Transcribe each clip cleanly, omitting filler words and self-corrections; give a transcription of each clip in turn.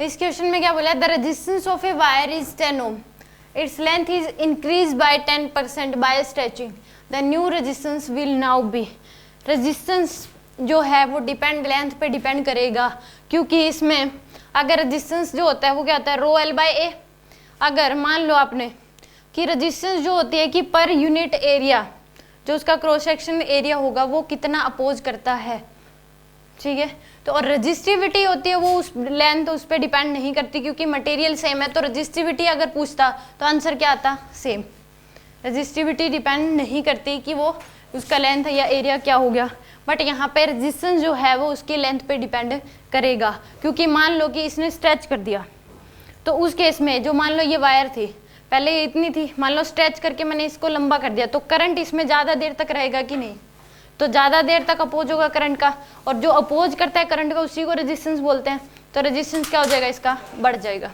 इस क्वेश्चन में क्या बोला है, the resistance of a wire is 10 ohm, its length is increase by 10% by stretching, the new resistance will now be. Resistance जो है वो डिपेंड लेंथ पे डिपेंड करेगा, क्योंकि इसमें अगर रेजिस्टेंस जो होता है वो क्या होता है, रो एल बाय ए। अगर मान लो आपने कि रेजिस्टेंस जो होती है कि पर यूनिट एरिया जो उसका क्रॉस सेक्शन एरिया होगा वो कितना अपोज करता है, ठीक है। तो और रजिस्टिविटी होती है वो उस लेंथ उस पर डिपेंड नहीं करती, क्योंकि मटेरियल सेम है। तो रजिस्टिविटी अगर पूछता तो आंसर क्या आता, सेम। रजिस्टिविटी डिपेंड नहीं करती कि वो उसका लेंथ या एरिया क्या हो गया, बट यहाँ पे रेजिस्टेंस जो है वो उसकी लेंथ पे डिपेंड करेगा, क्योंकि मान लो कि इसने स्ट्रेच कर दिया, तो उस केस में जो मान लो ये वायर थी पहले ये इतनी थी, मान लो स्ट्रेच करके मैंने इसको लंबा कर दिया, तो करंट इसमें ज़्यादा देर तक रहेगा कि नहीं, तो ज़्यादा देर तक अपोज होगा करंट का, और जो अपोज करता है करंट का उसी को रेजिस्टेंस बोलते हैं। तो रेजिस्टेंस क्या हो जाएगा, इसका बढ़ जाएगा,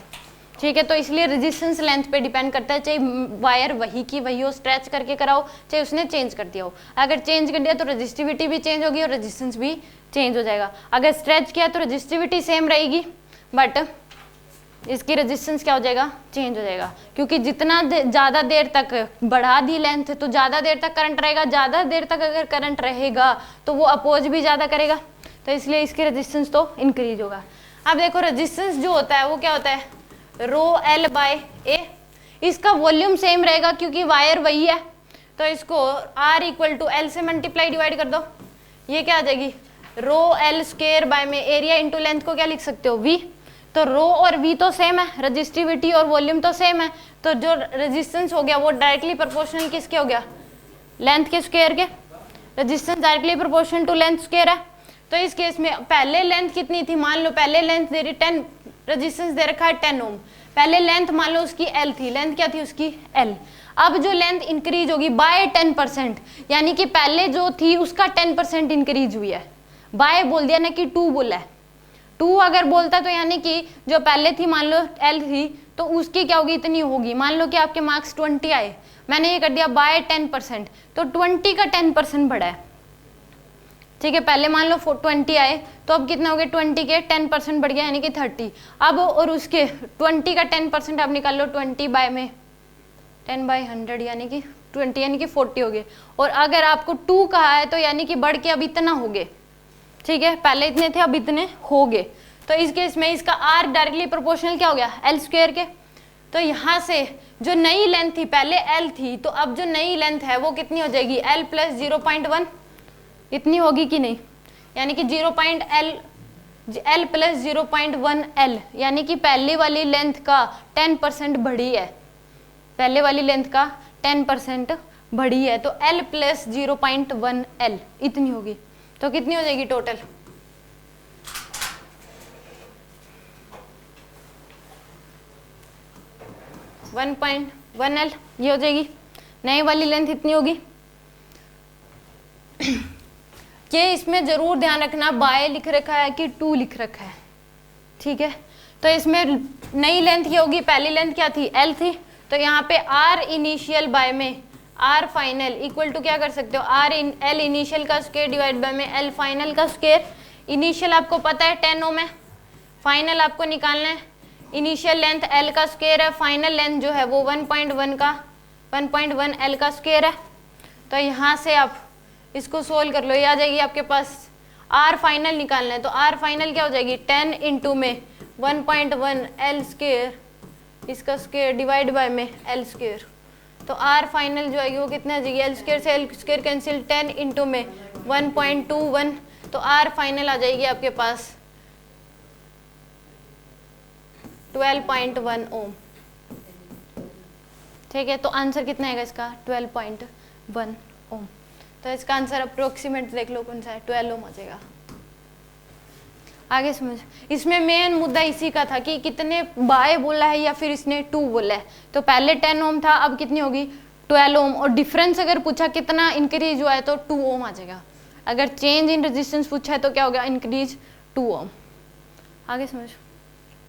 ठीक है। तो इसलिए रेजिस्टेंस लेंथ पे डिपेंड करता है, चाहे वायर वही की वही हो, स्ट्रेच करके कराओ, चाहे उसने चेंज कर दिया हो। अगर चेंज कर दिया तो रेजिस्टिविटी भी चेंज होगी और रेजिस्टेंस भी चेंज हो जाएगा। अगर स्ट्रेच किया तो रेजिस्टिविटी सेम रहेगी, बट इसकी रेजिस्टेंस क्या हो जाएगा, चेंज हो जाएगा, क्योंकि जितना ज़्यादा देर तक बढ़ा दी लेंथ तो ज़्यादा देर तक करंट रहेगा, ज़्यादा देर तक अगर करंट रहेगा तो वो अपोज भी ज़्यादा करेगा, तो इसलिए इसकी रेजिस्टेंस तो इंक्रीज होगा। अब देखो रेजिस्टेंस जो होता है वो क्या होता है, रो एल बाय ए। इसका वॉल्यूम सेम रहेगा क्योंकि वायर वही है, तो इसको आर इक्वल टू एल से मल्टीप्लाई डिवाइड कर दो, ये क्या आ जाएगी, रो एल स्क्वायर बाय में एरिया इंटू लेंथ को क्या लिख सकते हो, वी। तो रो और वी तो सेम है, रजिस्टिविटी और वॉल्यूम तो सेम है, तो जो रेजिस्टेंस हो गया वो डायरेक्टली प्रोपोर्शनल किसके हो गया, लेंथ के स्क्वायर के। Resistance directly proportional to length square है। तो इस केस में पहले लेंथ कितनी थी, मान लो पहले लेंथ दे रही 10, रेजिस्टेंस दे रखा है 10 ओम, पहले लेंथ मान लो उसकी एल थी, लेंथ क्या थी उसकी एल। अब जो लेंथ इंक्रीज होगी बाय 10%, यानी कि पहले जो थी उसका 10% इंक्रीज हुई है, बाय बोल दिया ना कि 2 बोला है, 2 अगर बोलता तो यानी कि जो पहले थी मान लो एल थी तो उसकी क्या होगी, इतनी होगी। मान लो कि आपके मार्क्स 20 आए, मैंने ये कर दिया बाय 10%, तो 20 का 10% बढ़ा है, ठीक है। पहले मान लो 20 आए तो अब कितना हो गया, 20 के 10% बढ़ गया यानी कि 30। अब और उसके 20 का 10% आप निकाल लो, 20 बाय में 10/100 यानी कि 20 यानी कि 40 हो गए। और अगर आपको 2 कहा है तो यानी कि बढ़ के अब इतना हो गए, ठीक है, पहले इतने थे अब इतने हो गए। तो इस केस में इसका आर डायरेक्टली प्रोपोर्शनल क्या हो गया, एल स्क्वायर के। तो यहाँ से जो नई लेंथ थी, पहले एल थी, तो अब जो नई लेंथ है वो कितनी हो जाएगी, एल प्लस 0.1, इतनी होगी कि नहीं, यानी कि एल प्लस 0.1 एल, यानी कि पहले वाली लेंथ का 10% बढ़ी है, पहले वाली लेंथ का 10% बढ़ी है, तो एल प्लस 0.1 एल इतनी होगी। तो कितनी हो जाएगी टोटल, वन 1.1 एल ये हो जाएगी। नई वाली लेंथ इतनी होगी। कि इसमें जरूर ध्यान रखना बाय लिख रखा है कि 2 लिख रखा है, ठीक है। तो इसमें नई लेंथ ये होगी, पहली लेंथ क्या थी, एल थी, तो यहाँ पे आर इनिशियल बाय में आर फाइनल इक्वल टू क्या कर सकते हो, एल इनिशियल का स्क्वायर डिवाइड बाय में एल फाइनल का स्क्वायर। इनिशियल आपको पता है 10 ओम है, फाइनल आपको निकालना है, इनिशियल लेंथ एल का स्क्वायर है, फाइनल लेंथ जो है वो 1.1 एल का स्क्वायर है। तो यहाँ से आप इसको सोल्व कर लो, ये आ जाएगी आपके पास, आर फाइनल निकालना है तो आर फाइनल क्या हो जाएगी, 10 इंटू में 1.1 एल स्क्वायर, इसका स्क्वायर डिवाइड बाय में एल स्क्वायर। तो आर फाइनल जो आएगी वो कितना आ जाएगी, एल स्क्वायर से एल स्क्वायर कैंसिल, 10 इंटू में 1.21, तो आर फाइनल आ जाएगी आपके पास 12.1 ओम, ठीक है। तो आंसर कितना आएगा इसका, 12.1 ओम। तो इसका आंसर अप्रोक्सीमेट देख लो कौन सा है, 12 ओम आ जाएगा। आगे समझ, इसमें मेन मुद्दा इसी का था कि कितने बाय बोला है या फिर इसने 2 बोला है। तो पहले 10 ओम था, अब कितनी होगी 12 ओम, और डिफरेंस अगर पूछा कितना इंक्रीज हुआ है तो 2 ओम आ जाएगा। अगर चेंज इन रेजिस्टेंस पूछा है तो क्या हो गया, इंक्रीज 2 ओम। आगे समझ।